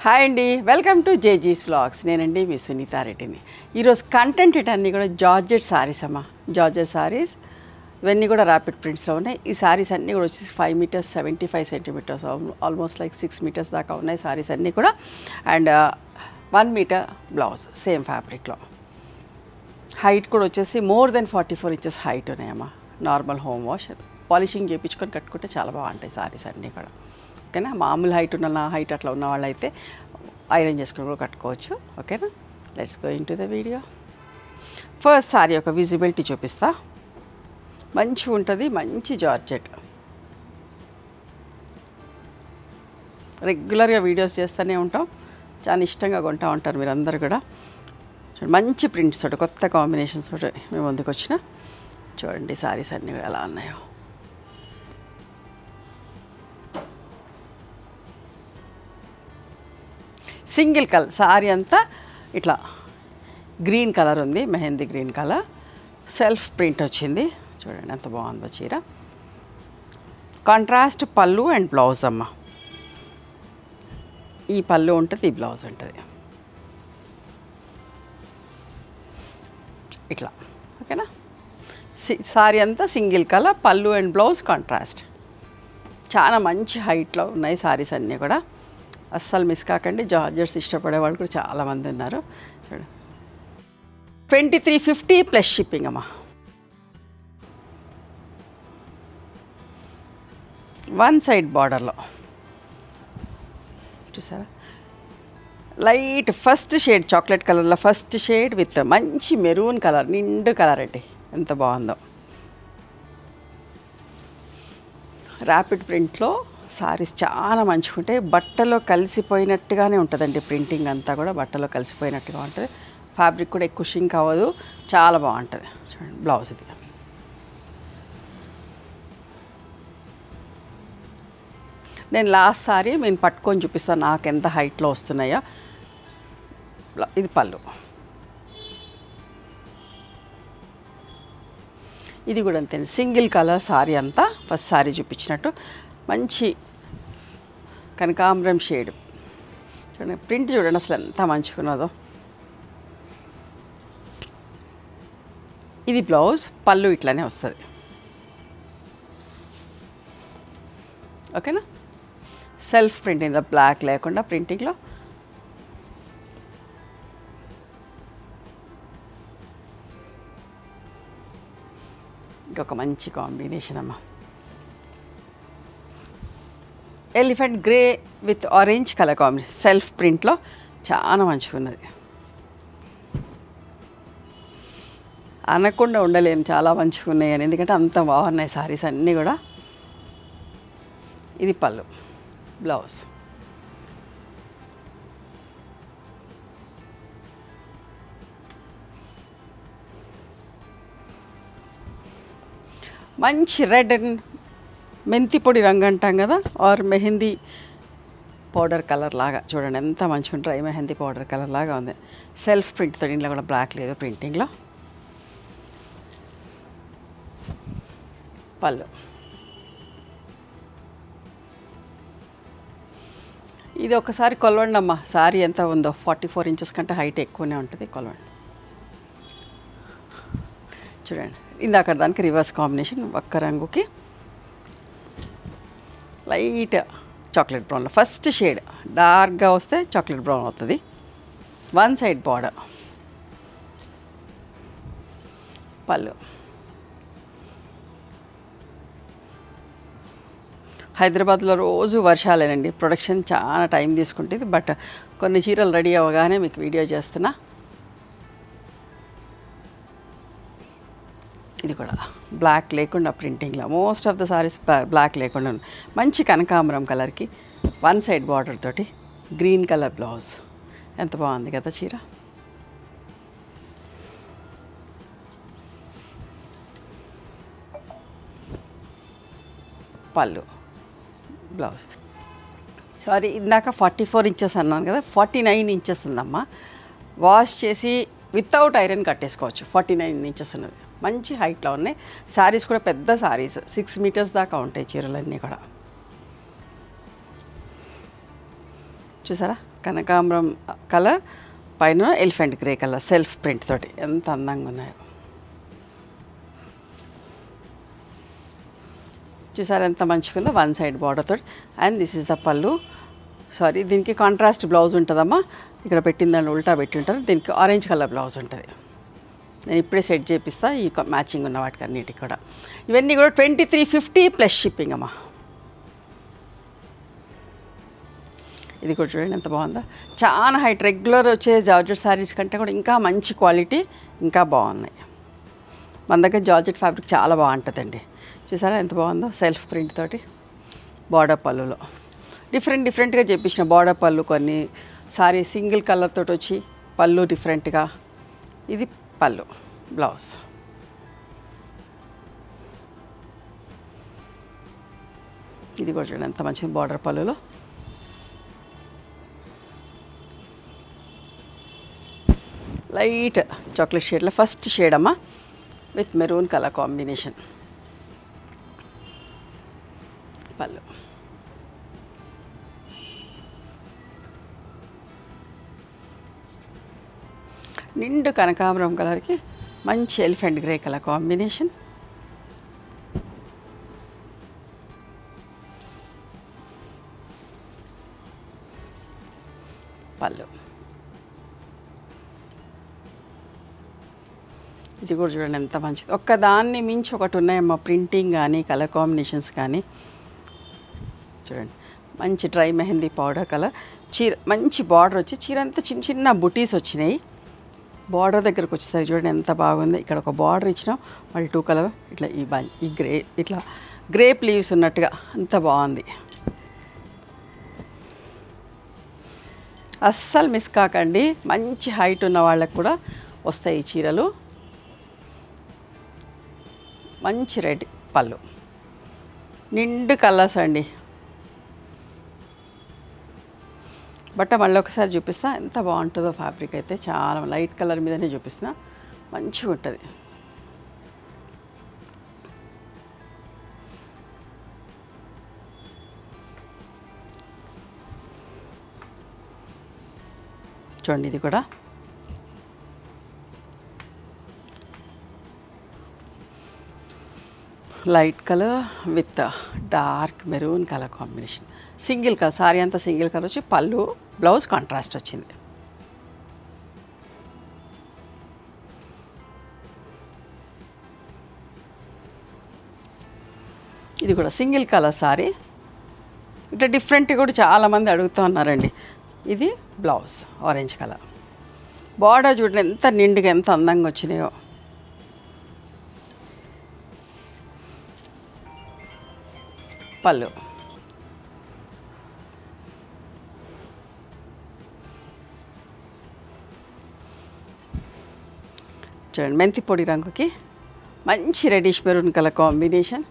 Hi అండి, welcome to జేజీస్ vlogs. నేనండి మీ సునీత రెడ్డిని. ఈరోజు కంటెంట్ ఇటన్నీ కూడా జార్జెట్ సారీస్ అమ్మా. జార్జెట్ సారీస్ ఇవన్నీ కూడా ర్యాపిడ్ ప్రింట్స్లో ఉన్నాయి. ఈ సారీస్ అన్నీ కూడా వచ్చేసి 5 metres 75 centimetres, almost like 6 metres దాకా ఉన్నాయి సారీస్ అన్నీ కూడా. అండ్ 1 మీటర్ బ్లౌజ్ సేమ్ ఫ్యాబ్రిక్లో. హైట్ కూడా వచ్చేసి మోర్ దెన్ 44 ఇంచెస్ హైట్ ఉన్నాయమ్మా. నార్మల్ హోమ్ వాష్, పాలిషింగ్ చేయించుకొని కట్టుకుంటే చాలా బాగుంటాయి సారీస్ అన్నీ కూడా. ఓకేనా, మామూలు హైట్ ఉన్న నా హైట్ అట్లా ఉన్న వాళ్ళైతే ఐరన్ చేసుకుని కూడా కట్టుకోవచ్చు. ఓకేనా, let's go in to the video. First sorry యొక్క విజిబిలిటీ చూపిస్తా. మంచిగా ఉంటుంది, మంచి జార్జెట్. రెగ్యులర్గా వీడియోస్ చేస్తూనే ఉంటాం, చాలా ఇష్టంగా కొంటూ ఉంటారు మీరందరూ కూడా. మంచి ప్రింట్స్ తోటి, కొత్త కాంబినేషన్స్ తోటి మేము ముందుకు వచ్చిన. చూడండి సారీస్ అన్నీ కూడా ఎలా ఉన్నాయో. సింగిల్ కలర్ సారీ అంతా ఇట్లా గ్రీన్ కలర్ ఉంది, mehndi green colour. Self print వచ్చింది. చూడండి ఎంత బాగుందో చీర. కాంట్రాస్ట్ పళ్ళు అండ్ బ్లౌజ్ అమ్మ. ఈ పళ్ళు ఉంటుంది, ఈ బ్లౌజ్ ఉంటుంది ఇట్లా. ఓకేనా, సారీ అంతా సింగిల్ కలర్, పళ్ళు అండ్ బ్లౌజ్ కాంట్రాస్ట్. చాలా మంచి హైట్లో ఉన్నాయి సారీస్ అన్నీ కూడా. అస్సలు మిస్ కాకండి. జార్జెట్స్ ఇష్టపడే వాళ్ళు కూడా చాలామంది ఉన్నారు. 2350 ప్లస్ షిప్పింగ్ అమ్మా. 1 సైడ్ బార్డర్లో చూసారా, లైట్ ఫస్ట్ షేడ్ చాక్లెట్ కలర్లో ఫస్ట్ షేడ్ విత్ మంచి మెరూన్ కలర్, నిండు కలర్ అండి, ఎంత బాగుందో. ర్యాపిడ్ ప్రింట్లో సారీస్ చాలా మంచిగా ఉంటాయి. బట్టలో కలిసిపోయినట్టుగానే ఉంటుందండి. ప్రింటింగ్ అంతా కూడా బట్టలో కలిసిపోయినట్టుగా ఉంటుంది. ఫ్యాబ్రిక్ కూడా ఎక్కువ షింక్ అవ్వదు, చాలా బాగుంటుంది. చూడండి బ్లౌజ్ ఇది. నేను లాస్ట్ సారీ నేను పట్టుకొని చూపిస్తాను నాకు ఎంత హైట్లో వస్తున్నాయో. ఇది పళ్ళు. ఇది కూడా అంతే, సింగిల్ కలర్ సారీ అంతా. ఫస్ట్ సారీ చూపించినట్టు మంచి కనకాంబరం షేడ్. చూడండి ప్రింట్ చూడండి అసలు ఎంత మంచిగా ఉన్నదో. ఇది బ్లౌజ్, పళ్ళు ఇట్లానే వస్తుంది. ఓకేనా, సెల్ఫ్ ప్రింటింగ్, బ్లాక్ లేకుండా ప్రింటింగ్లో. ఇంకొక మంచి కాంబినేషన్ అమ్మ. Elephant grey with orange colour combination, self ప్రింట్లో చాలా మంచిగా ఉన్నది. అనకుండా ఉండలేము, చాలా మంచిగా ఉన్నాయని, ఎందుకంటే అంత బాగున్నాయి సారీస్ అన్నీ కూడా. ఇది పళ్ళు, బ్లౌజ్. మంచి రెడ్ అండ్ మెంతి పొడి రంగు అంటాం కదా, ఆర్ మెహందీ పౌడర్ కలర్ లాగా. చూడండి ఎంత మంచిగా డ్రై మెహందీ పౌడర్ కలర్ లాగా ఉంది. సెల్ఫ్ ప్రింట్తో, ఇంట్లో కూడా బ్లాక్ లేదు ప్రింటింగ్లో. పళ్ళు. ఇది ఒకసారి కొలవండి అమ్మ, సారీ ఎంత ఉందో. 44 ఇంచెస్ కంటే హైట్ ఎక్కువనే ఉంటుంది, కొలవండి. చూడండి ఇందాక దానికి రివర్స్ కాంబినేషన్. ఒక్క రంగుకి లైట్ చాక్లెట్ బ్రౌన్లో ఫస్ట్ షేడ్, డార్క్గా వస్తే చాక్లెట్ బ్రౌన్ అవుతుంది. 1 సైడ్ బార్డర్. పళ్ళు. హైదరాబాద్లో రోజు వర్షాలేనండి, ప్రొడక్షన్ చాలా టైం తీసుకుంటుంది. బట్ కొన్ని చీరలు రెడీ అవ్వగానే మీకు వీడియో చేస్తున్నా. ఇది కూడా బ్లాక్ లేకుండా ప్రింటింగ్లో, most of the saris block లేకుండా. మంచి కనకాంబరం కలర్కి 1 సైడ్ బార్డర్ తోటి గ్రీన్ కలర్ బ్లౌజ్. ఎంత బాగుంది కదా చీర. పళ్ళు, బ్లౌజ్. సారీ ఇందాక 44 ఇంచెస్ అన్నాను కదా, 49 ఇంచెస్ ఉందమ్మా. వాష్ చేసి వితౌట్ ఐరన్ కట్టేసుకోవచ్చు. 49 ఇంచెస్ ఉన్నది, మంచి హైట్లో ఉన్నాయి. శారీస్ కూడా పెద్ద శారీస్, 6 మీటర్స్ దాకా ఉంటాయి చీరలన్నీ కూడా. చూసారా కనకాంబరం కలర్ పైన elephant grey colour self print తోటి ఎంత అందంగా ఉన్నాయో చూసారు, ఎంత మంచిగా ఉందో. వన్ సైడ్ బార్డర్ తోటి. అండ్ దిస్ ఇస్ ద పళ్ళు. సారీ, దీనికి కాంట్రాస్ట్ బ్లౌజ్ ఉంటుందమ్మా. ఇక్కడ పెట్టిందని ఉల్టా పెట్టి ఉంటారు. దీనికి ఆరెంజ్ కలర్ బ్లౌజ్ ఉంటుంది. నేను ఇప్పుడే సెట్ చేపిస్తా ఈ మ్యాచింగ్ ఉన్న వాటికి అన్నిటికి కూడా. ఇవన్నీ కూడా 2350 ప్లస్ షిప్పింగ్ అమ్మా. ఇది కూడా చూడండి ఎంత బాగుందో. చాలా హైట్, రెగ్యులర్ వచ్చే జార్జెట్ శారీస్ కంటే కూడా ఇంకా మంచి క్వాలిటీ, ఇంకా బాగున్నాయి. మన దగ్గర జార్జెట్ ఫ్యాబ్రిక్ చాలా బాగుంటుందండి. చూసారా ఎంత బాగుందో, సెల్ఫ్ ప్రింట్ తోటి బార్డర్ పళ్ళులో డిఫరెంట్గా చేపించిన బార్డర్ పళ్ళు. కొన్ని సారీ సింగిల్ కలర్ తోటి వచ్చి పళ్ళు డిఫరెంట్గా. ఇది పళ్ళు, బ్లౌజ్. ఇది కూడా చూడండి ఎంత మంచిది బార్డర్ పళ్ళులో. లైట్ చాక్లెట్ షేడ్లో ఫస్ట్ షేడ్ అమ్మా, విత్ మెరూన్ కలర్ కాంబినేషన్. పళ్ళు నిండు కనకాంబరం కలర్కి మంచి ఎలిఫెంట్ గ్రే కలర్ కాంబినేషన్. పళ్ళు ఇది కూడా చూడండి ఎంత మంచిది. ఒక్కదాన్ని మించి ఒకటి ఉన్నాయమ్మా, ప్రింటింగ్ కానీ కలర్ కాంబినేషన్స్ కానీ. చూడండి మంచి డ్రై మెహందీ పౌడర్ కలర్ చీర, మంచి బార్డర్ వచ్చి చీర అంతా చిన్న చిన్న బుటీస్ వచ్చినాయి. బార్డర్ దగ్గరకు వచ్చేసరికి చూడండి ఎంత బాగుంది. ఇక్కడ ఒక బార్డర్ ఇచ్చినాం, మళ్ళీ 2 కలర్ ఇట్లా ఈ గ్రే, ఇట్లా గ్రేప్ లీవ్స్ ఉన్నట్టుగా అంత బాగుంది. అస్సలు మిస్ కాకండి, మంచి హైట్ ఉన్న వాళ్ళకి కూడా వస్తాయి ఈ చీరలు. మంచి రెడ్ పళ్ళు, నిండు కలర్స్ అండి. బట్ట మళ్ళీ ఒకసారి చూపిస్తా ఎంత బాగుంటుందో. ఫ్యాబ్రిక్ అయితే చాలా లైట్ కలర్ మీదనే చూపిస్తున్నా, మంచిగా ఉంటుంది. చూడండి ఇది కూడా light colour with dark maroon colour combination. Single colour, sorry అంతా సింగిల్ కలర్ వచ్చి పళ్ళు, బ్లౌజ్ కాంట్రాస్ట్ వచ్చింది. ఇది కూడా సింగిల్ కలర్ సారీ. ఇట్లా డిఫరెంట్ కూడా చాలామంది అడుగుతూ ఉన్నారండి. ఇది బ్లౌజ్ ఆరెంజ్ కలర్. బార్డర్ చూడండి ఎంత నిండుగా ఎంత అందంగా వచ్చినాయో. పళ్ళు చూడండి మెంతి పొడి రంగుకి మంచి reddish maroon colour combination.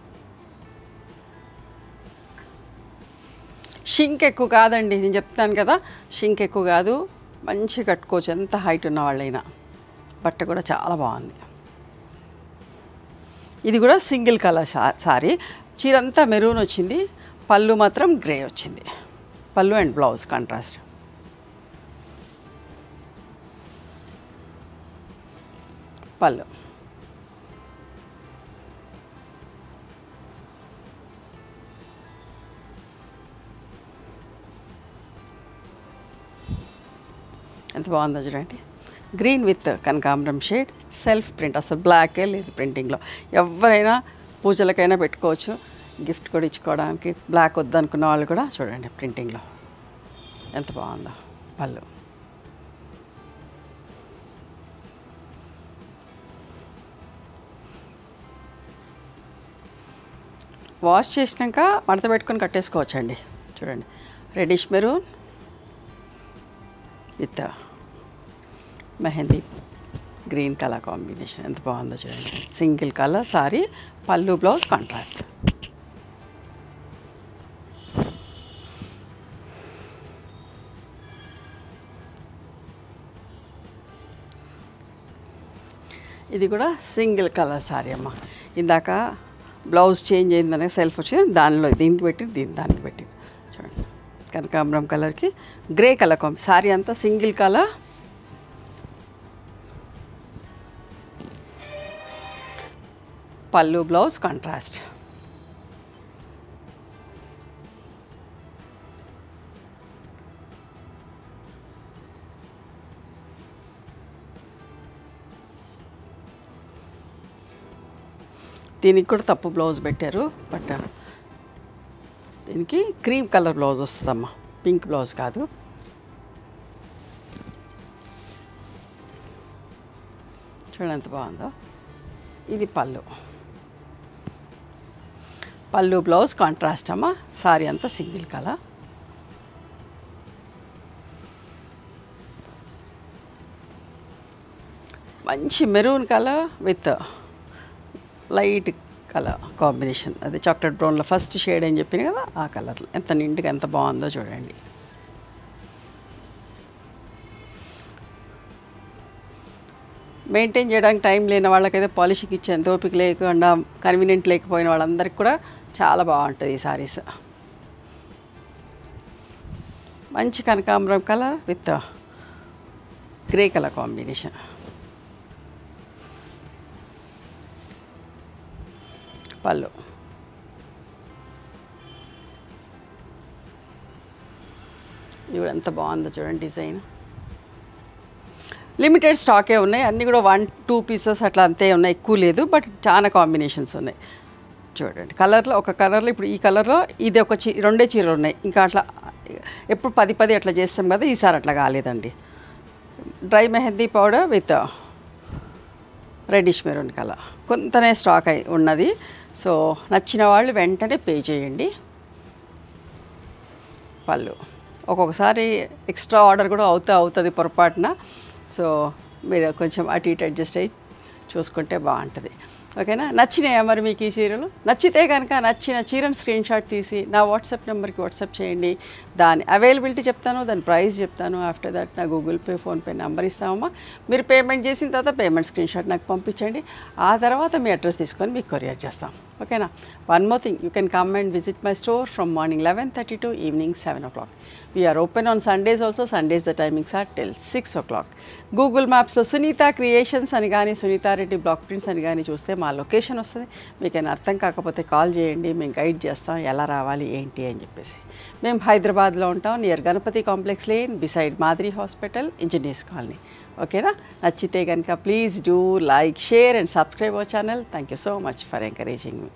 Shrink ఎక్కువ కాదండి, నేను చెప్తాను కదా, షింక్ ఎక్కువ కాదు, మంచిగా కట్టుకోవచ్చు ఎంత హైట్ ఉన్న వాళ్ళైనా. బట్ట కూడా చాలా బాగుంది. ఇది కూడా సింగిల్ కలర్ సారీ. చీరంతా మెరూన్ వచ్చింది, పళ్ళు మాత్రం గ్రే వచ్చింది. పళ్ళు అండ్ బ్లౌజ్ కాంట్రాస్ట్. పళ్ళు ఎంత బాగుందో చూడండి. గ్రీన్ విత్ కనకాంబరం షేడ్, సెల్ఫ్ ప్రింట్, అసలు బ్లాకే లేదు ప్రింటింగ్లో. ఎవరైనా పూజలకైనా పెట్టుకోవచ్చు, గిఫ్ట్ కూడా ఇచ్చుకోవడానికి. బ్లాక్ వద్దనుకున్న వాళ్ళు కూడా చూడండి ప్రింటింగ్లో ఎంత బాగుందో. పళ్ళు వాష్ చేసినాక మడత పెట్టుకొని కట్టేసుకోవచ్చండి. చూడండి reddish maroon with mehndi green colour combination ఎంత బాగుందో చూడండి. సింగిల్ కలర్ సారీ, పళ్ళు బ్లౌజ్ కాంట్రాస్ట్. ఇది కూడా సింగిల్ కలర్ సారీ అమ్మ. ఇందాక బ్లౌజ్ చేంజ్ అయిందనే సెల్ఫ్ వచ్చింది, దానిలో దీనికి పెట్టి దానికి పెట్టి చూడండి కనకాంబరం కలర్కి గ్రే కలర్ సారీ అంతా సింగిల్ కలర్. పళ్ళు బ్లౌజ్ కాంట్రాస్ట్. దీనికి కూడా తప్పు బ్లౌజ్ పెట్టారు, బట్ దీనికి క్రీమ్ కలర్ బ్లౌజ్ వస్తుందమ్మా, పింక్ బ్లౌజ్ కాదు. చూడండి ఎంత బాగుందో. ఇది పళ్ళు, పళ్ళు బ్లౌజ్ కాంట్రాస్ట్ అమ్మా. సారీ అంతా సింగిల్ కలర్. మంచి maroon colour with light colour combination. అది చాక్లెట్ బ్రౌన్లో ఫస్ట్ షేడ్ అని చెప్పిన కదా, ఆ కలర్లో ఎంత నిండుగా ఎంత బాగుందో చూడండి. మెయింటైన్ చేయడానికి టైం లేని వాళ్ళకైతే పాలిషింగ్ ఇచ్చేంత ఓపిక లేకుండా కన్వీనియంట్ లేకపోయిన వాళ్ళందరికీ కూడా చాలా బాగుంటుంది ఈ సారీస్. మంచి కనకాంబరం colour with grey colour combination. పళ్ళు, ఇవి ఎంత బాగుందో చూడండి డిజైన్. లిమిటెడ్ స్టాకే ఉన్నాయి, అన్నీ కూడా 1-2 పీసెస్ అట్లా అంతే ఉన్నాయి, ఎక్కువ లేదు, బట్ చాలా కాంబినేషన్స్ ఉన్నాయి. చూడండి కలర్లో, ఒక కలర్లో ఇప్పుడు ఈ కలర్లో ఇది ఒక రెండే చీరలు ఉన్నాయి. ఇంకా అట్లా ఎప్పుడు 10 అట్లా చేస్తాం కదా, ఈసారి అట్లా కాలేదండి. Dry mehndi powder with reddish maroon colour కొంతనే స్టాక్ అయి ఉన్నది. సో నచ్చిన వాళ్ళు వెంటనే పే చేయండి. పళ్ళు ఒక్కొక్కసారి ఎక్స్ట్రా ఆర్డర్ కూడా అవుతుంది పొరపాటున. సో మీరు కొంచెం అటు ఇటు అడ్జస్ట్ అయ్యి చూసుకుంటే బాగుంటుంది. ఓకేనా? నచ్చినాయా మరి మీకు ఈ చీరలు? నచ్చితే కనుక నచ్చిన చీరను స్క్రీన్ షాట్ తీసి నా వాట్సాప్ నెంబర్కి వాట్సాప్ చేయండి. దాని అవైలబిలిటీ చెప్తాను, దాని ప్రైస్ చెప్తాను. ఆఫ్టర్ దట్ నా గూగుల్ పే, ఫోన్పే నెంబర్ ఇస్తామమ్మా. మీరు పేమెంట్ చేసిన తర్వాత పేమెంట్ స్క్రీన్ షాట్ నాకు పంపించండి. ఆ తర్వాత మీ అడ్రస్ తీసుకొని మీకు కొరియర్ చేస్తాం. ఓకేనా? One more thing, you can come and visit my store from morning 11:30 to evening 7 o'clock. We are open on Sundays also. Sundays the timings are till 6 o'clock. Google Maps లో Sunitha creations అని కానీ Sunitha Reddy block prints అని కానీ చూస్తే మా location వస్తుంది. మీకైనా అర్థం కాకపోతే కాల్ చేయండి, మేము గైడ్ చేస్తాం ఎలా రావాలి ఏంటి అని చెప్పేసి. మేము హైదరాబాద్లో ఉంటాం, near Ganapathi complex lane, beside మాదిరి హాస్పిటల్, ఇంజనీర్స్ కాలనీ. ఓకేనా? నచ్చితే కనుక please do like, share and subscribe our channel. Thank you so much for encouraging me.